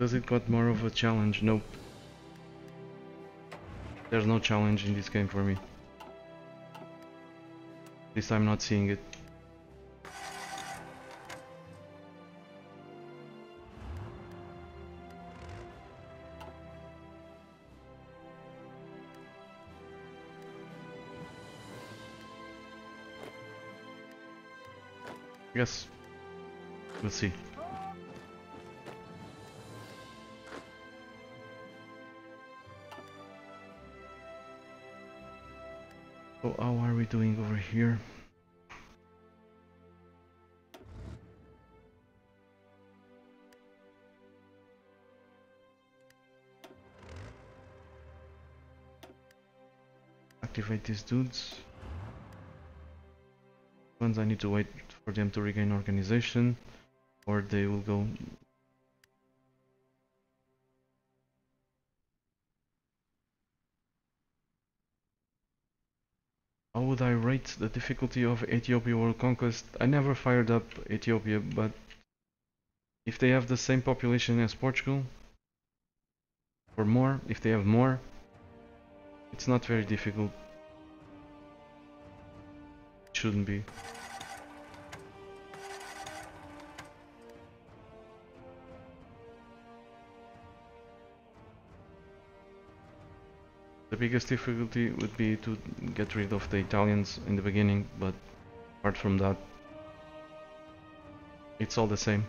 Does it got more of a challenge? Nope. There's no challenge in this game for me. At least I'm not seeing it. Yes. We'll see. So how are we doing over here? Activate these dudes. Ones I need to wait for them to regain organization, or they will go. How would I rate the difficulty of Ethiopia World Conquest? I never fired up Ethiopia, but if they have the same population as Portugal, or more, if they have more, it's not very difficult. It shouldn't be. The biggest difficulty would be to get rid of the Italians in the beginning, but apart from that, it's all the same.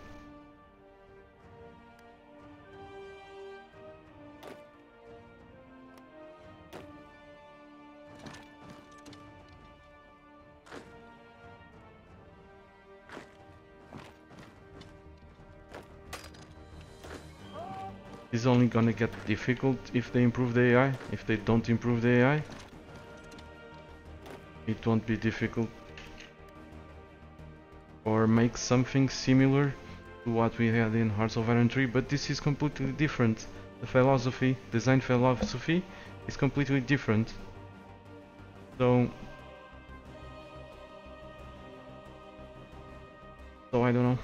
It's only gonna get difficult if they improve the AI. If they don't improve the AI, it won't be difficult. Or make something similar to what we had in Hearts of Iron 3, but this is completely different. The philosophy, design philosophy, is completely different. So I don't know.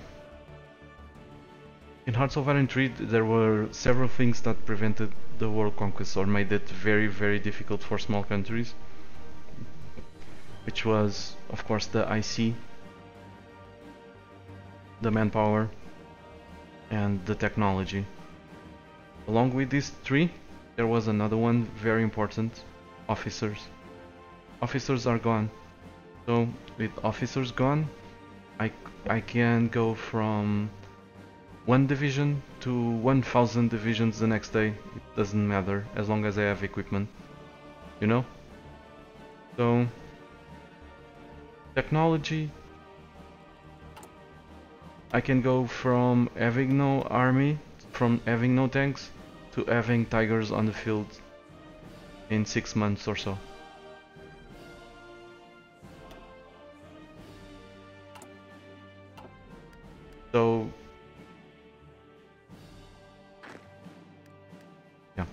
In Hearts of Iron 3 there were several things that prevented the world conquest or made it very, very difficult for small countries. Which was, of course, the IC, the manpower, and the technology. Along with these three, there was another one very important: officers. Officers are gone. So with officers gone, I can go from 1 division to 1000 divisions the next day. It doesn't matter as long as I have equipment, you know? So technology, I can go from having no army, from having no tanks, to having tigers on the field in 6 months or so. So yeah.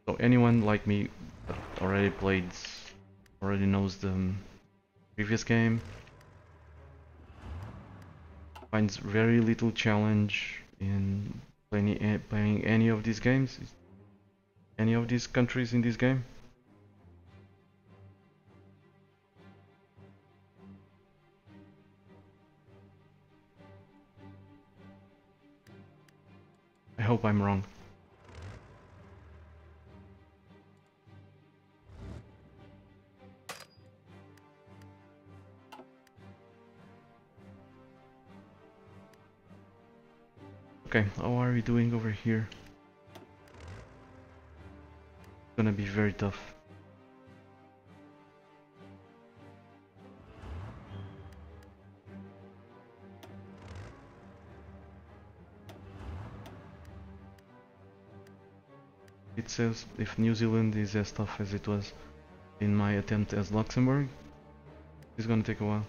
So anyone like me that already knows the previous game, finds very little challenge in playing any of these games, any of these countries in this game. I hope I'm wrong. Okay, how are we doing over here? It's gonna be very tough. It says if New Zealand is as tough as it was in my attempt as Luxembourg, it's gonna take a while.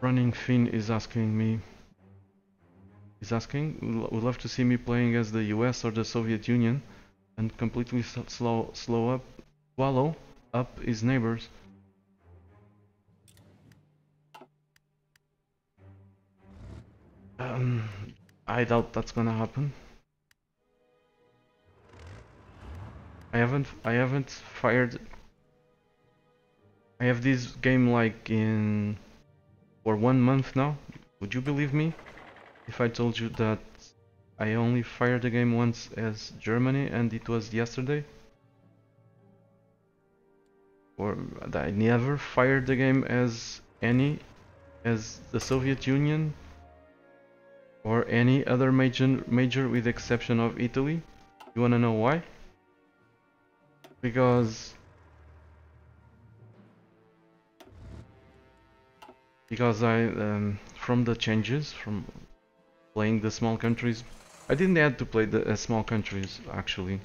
Running Finn is asking me. He's asking, would love to see me playing as the US or the Soviet Union and completely swallow up his neighbors. Um, I doubt that's gonna happen. I haven't fired. I have this game like for 1 month now. Would you believe me if I told you that I only fired the game once as Germany and it was yesterday? Or that I never fired the game as the Soviet Union or any other major with the exception of Italy. You wanna know why? Because from the changes from playing the small countries, I didn't have to play the small countries actually.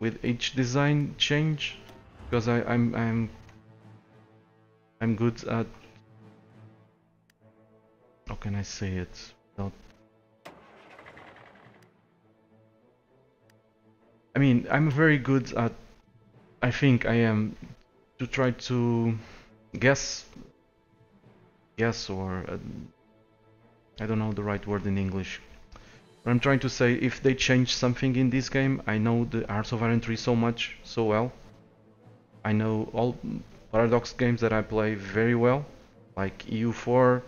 With each design change, because I'm good at, how can I say it without, I mean, I'm very good at, I think I am, to try to guess or I don't know the right word in English. But I'm trying to say, if they change something in this game, I know the Hearts of Iron 3 so well. I know all Paradox games that I play very well, like EU4.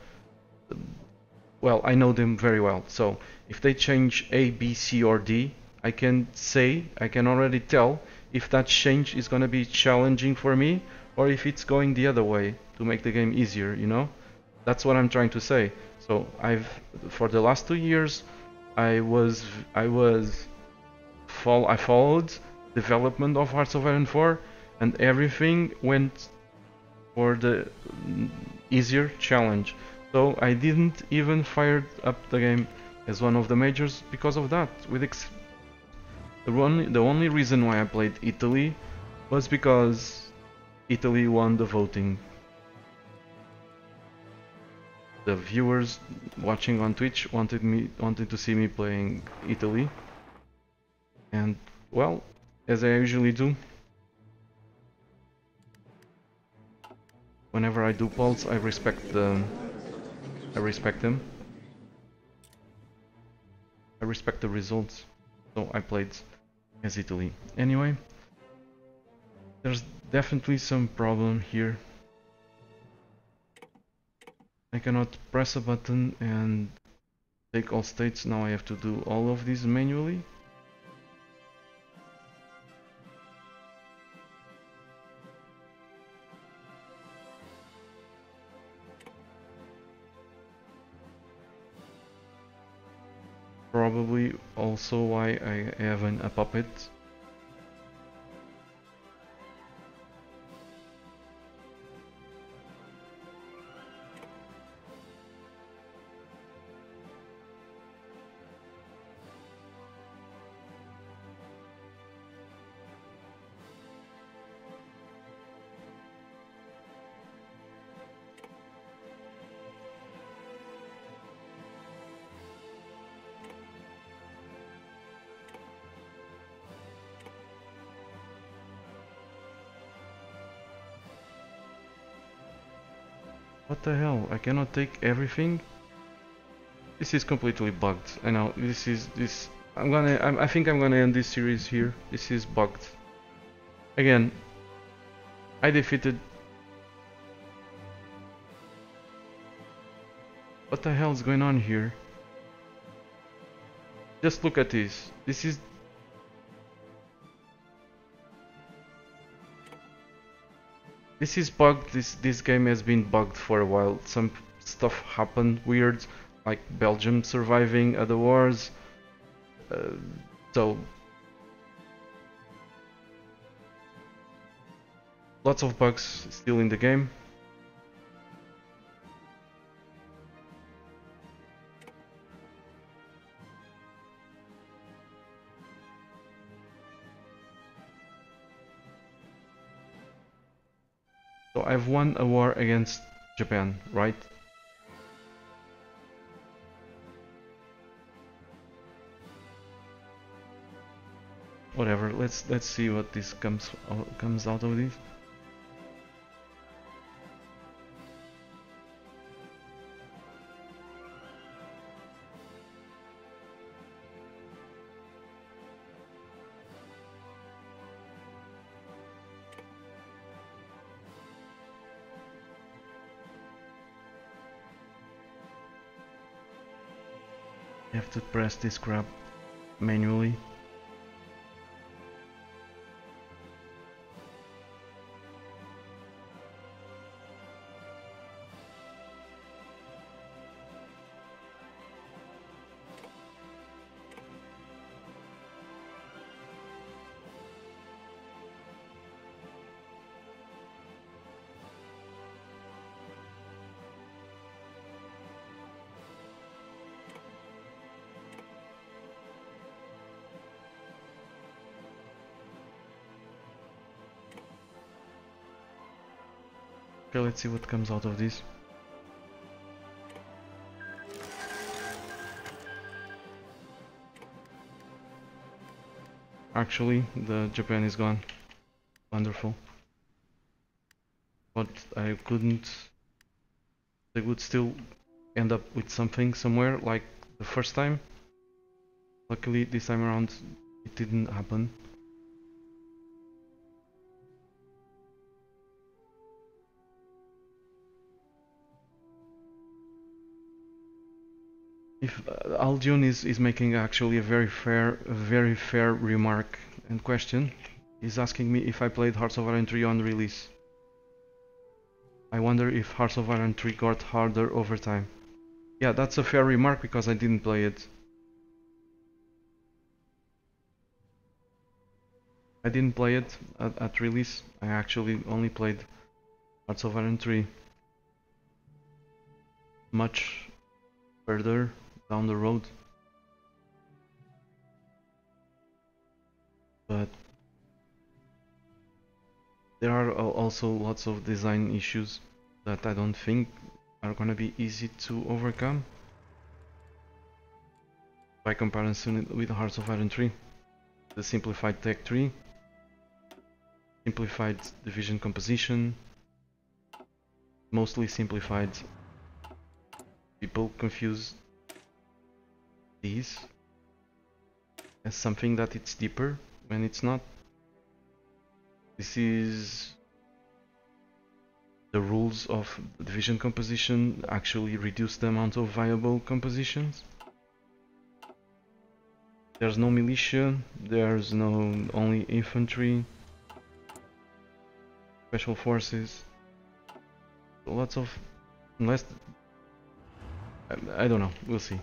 Well, I know them very well. So if they change A, B, C, or D, I can already tell if that change is gonna be challenging for me or if it's going the other way to make the game easier, you know? That's what I'm trying to say. So for the last 2 years, I followed development of Hearts of Iron 4, and everything went for the easier challenge. So I didn't even fire up the game as one of the majors because of that. The only reason why I played Italy was because Italy won the voting. The viewers watching on Twitch wanted to see me playing Italy, and well, as I usually do, whenever I do polls, I respect them. I respect the results. So I played as Italy. Anyway, there's definitely some problem here. I cannot press a button and take all states. Now I have to do all of these manually. Probably also why I have a puppet. What the hell? I cannot take everything? This is completely bugged. I know, I think I'm gonna end this series here. This is bugged. Again, I defeated... What the hell is going on here? Just look at this. This is bugged. This game has been bugged for a while. Some stuff happened weird, like Belgium surviving other wars. So lots of bugs still in the game. So I've won a war against Japan, right? let's see what this comes out of this. You have to press this crap manually. Okay, let's see what comes out of this. Actually, the Japan is gone. Wonderful. But I couldn't... They would still end up with something somewhere like the first time. Luckily, this time around, it didn't happen. If Aljun is making actually a very fair remark and question. He's asking me if I played Hearts of Iron 3 on release. I wonder if Hearts of Iron 3 got harder over time. Yeah, that's a fair remark because I didn't play it. I didn't play it at release. I actually only played Hearts of Iron 3 much further down the road. But there are also lots of design issues that I don't think are gonna be easy to overcome by comparison with Hearts of Iron 3. The simplified tech tree, simplified division composition, mostly simplified. People confuse these as something that it's deeper when it's not. This is the rules of division composition actually reduce the amount of viable compositions. There's no militia, there's no only infantry, special forces, lots of, unless, I don't know, we'll see.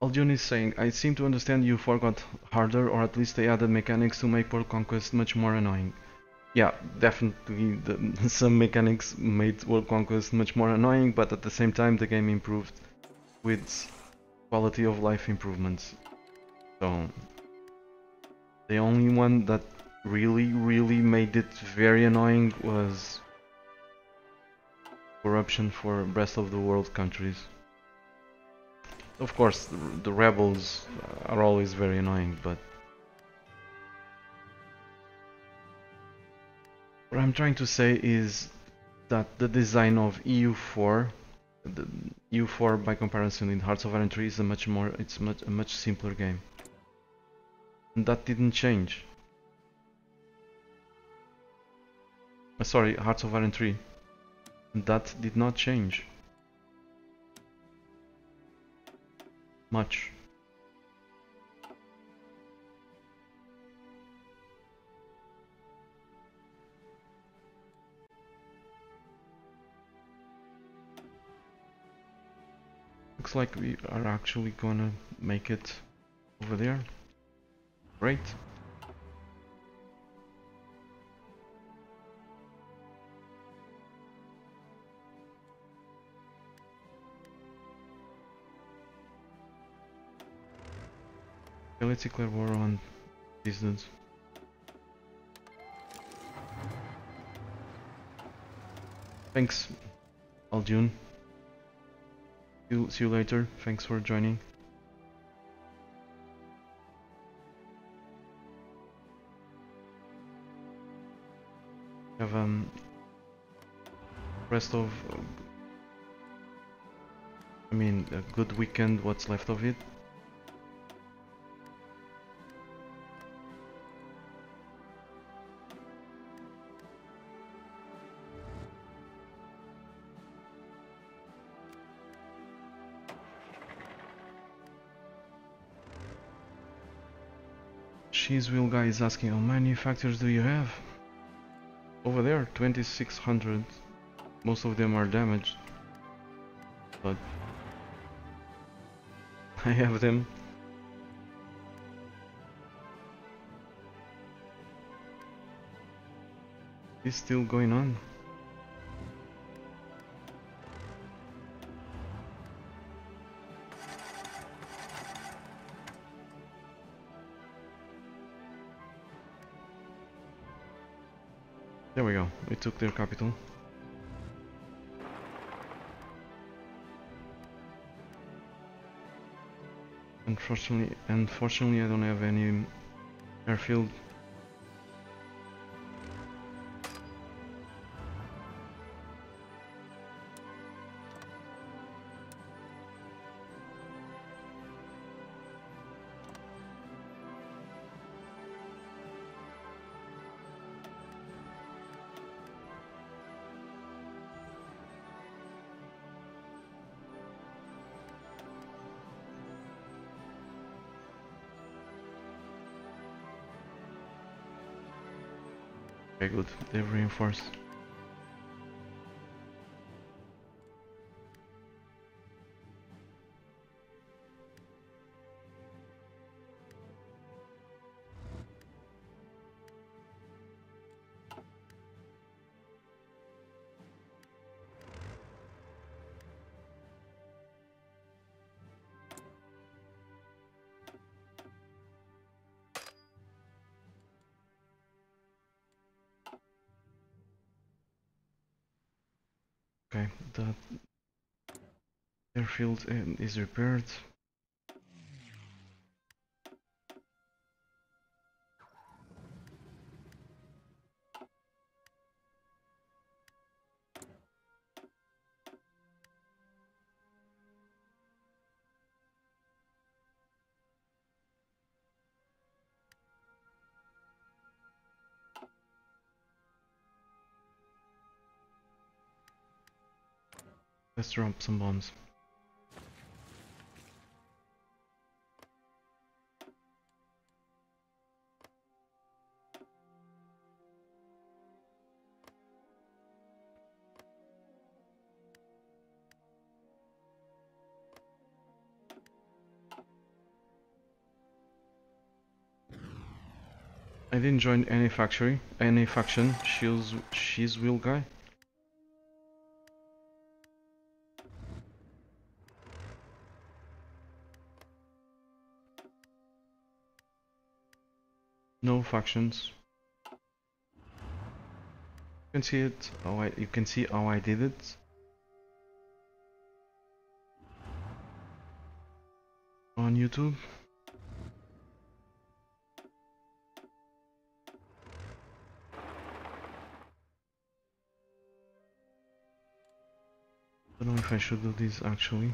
Aljun is saying, I seem to understand you forgot harder, or at least they added mechanics to make World Conquest much more annoying. Yeah, definitely some mechanics made World Conquest much more annoying, but at the same time the game improved with quality of life improvements. So the only one that really made it very annoying was corruption for rest of the world countries. Of course, the rebels are always very annoying, but what I'm trying to say is that the design of EU4, the EU4 by comparison in Hearts of Iron 3 is a much simpler game. And that didn't change. Sorry, Hearts of Iron 3. That did not change. Much. Looks like we are actually gonna make it over there. Great. Okay, let's declare war on these dudes. Thanks, Aljun. See you later. Thanks for joining. Have rest of I mean a good weekend, what's left of it. Cheese wheel guy is asking, how many factors do you have? Over there, 2600. Most of them are damaged, but I have them. It's still going on. There we go, we took their capital. Unfortunately I don't have any airfield. Okay, good, they've reinforced. Okay, the airfield is repaired. Let's drop some bombs. I didn't join any faction. She's wheel guy. No factions. You can see it. You can see how I did it. On YouTube. I don't know if I should do this actually.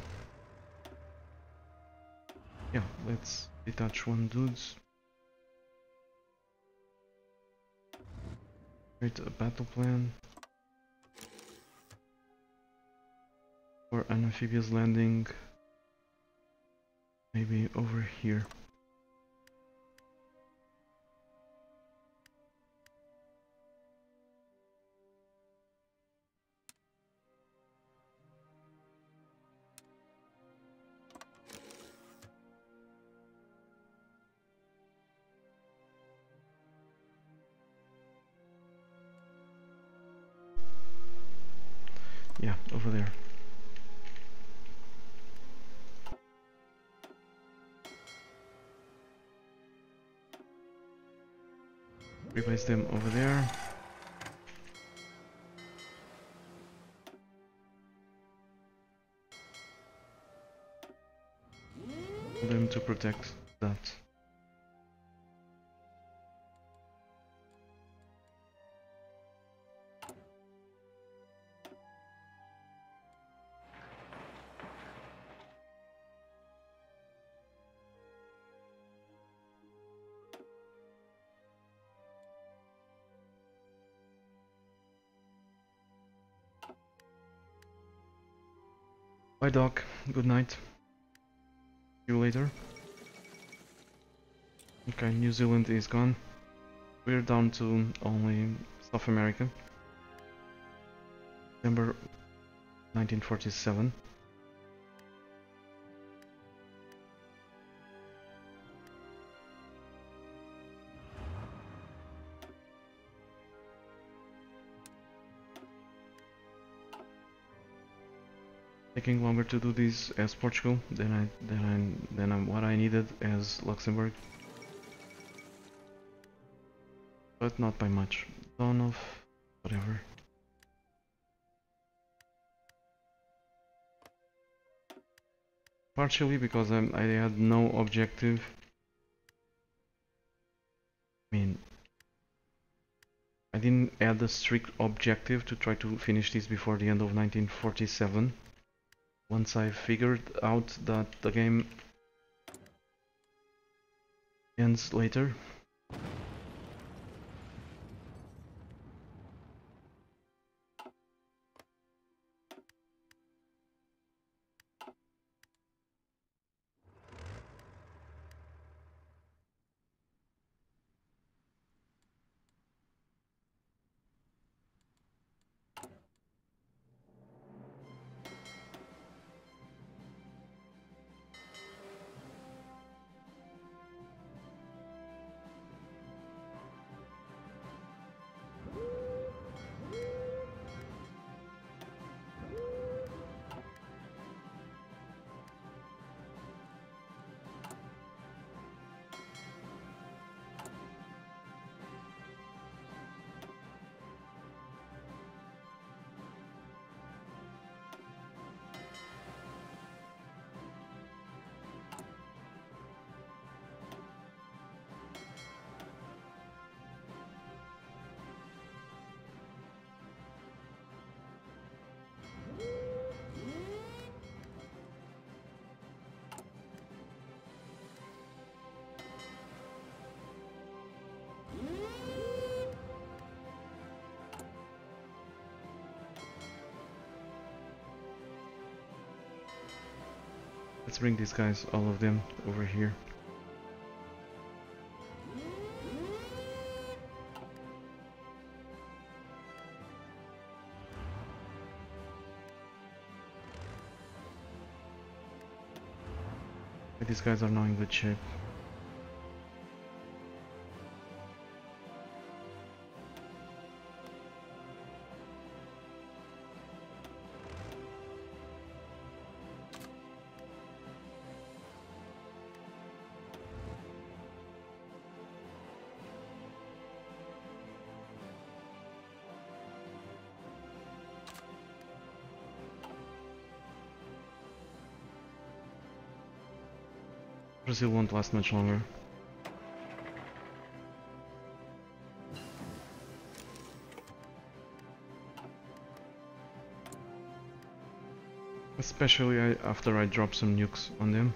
Yeah, let's detach one dudes. Create a battle plan for an amphibious landing. Maybe over here. Yeah, over there. Replace them over there. for them to protect that. Bye Doc, good night. See you later. Okay, New Zealand is gone. We're down to only South America. December 1947. Taking longer to do this as Portugal than what I needed as Luxembourg, but not by much. Dawn of whatever. Partially because I had no objective. I mean, I didn't add a strict objective to try to finish this before the end of 1947. Once I figured out that the game ends later. Let's bring these guys, all of them, over here. These guys are now in good shape. Brazil won't last much longer. Especially after I drop some nukes on them.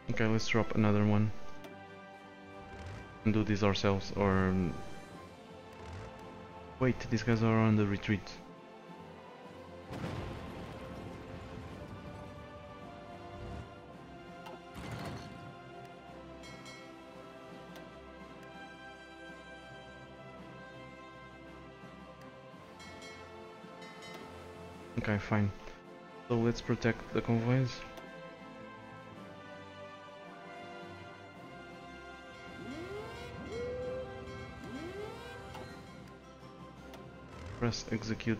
Okay, let's drop another one and do this ourselves, or wait, these guys are on the retreat. Okay, fine. So let's protect the convoys. Press execute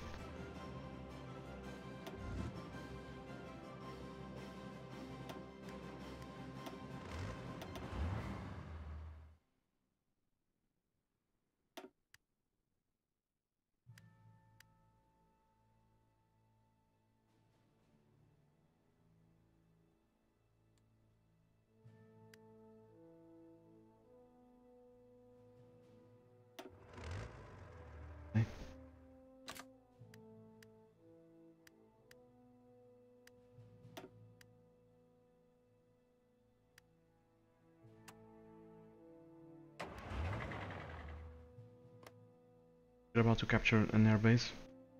We're about to capture an airbase.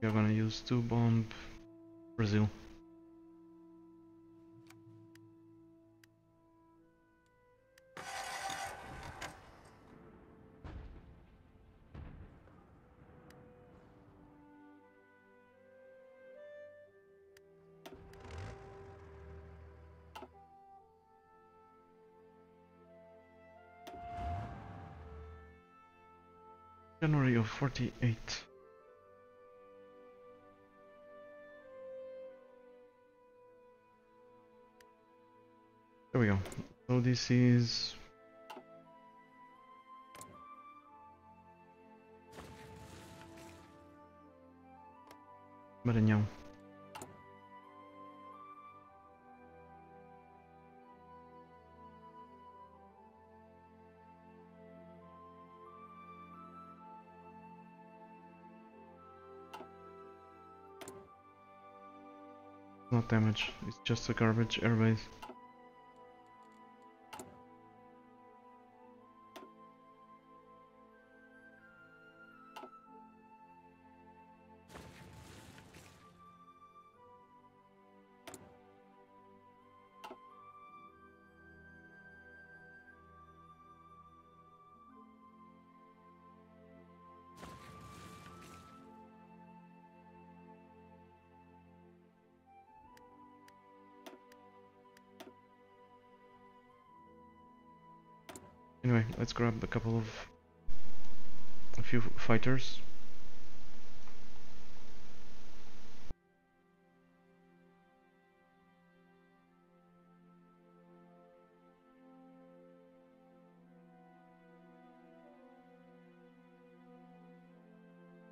We are gonna use to bomb Brazil. January of 48. There we go. So this is Maranhão. Not damage, it's just a garbage airbase. Anyway, let's grab a few fighters.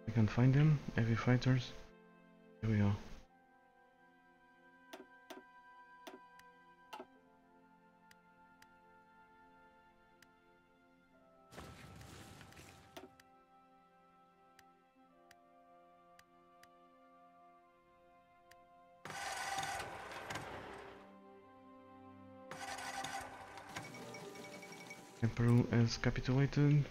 I can find them, heavy fighters. Here we go. And Peru has capitulated.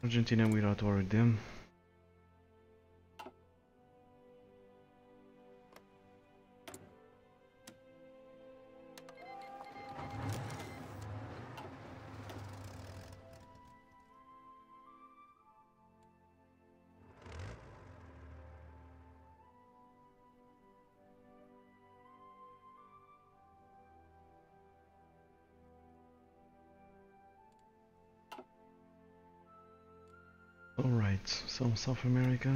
Argentina without worried them. Alright, so South America.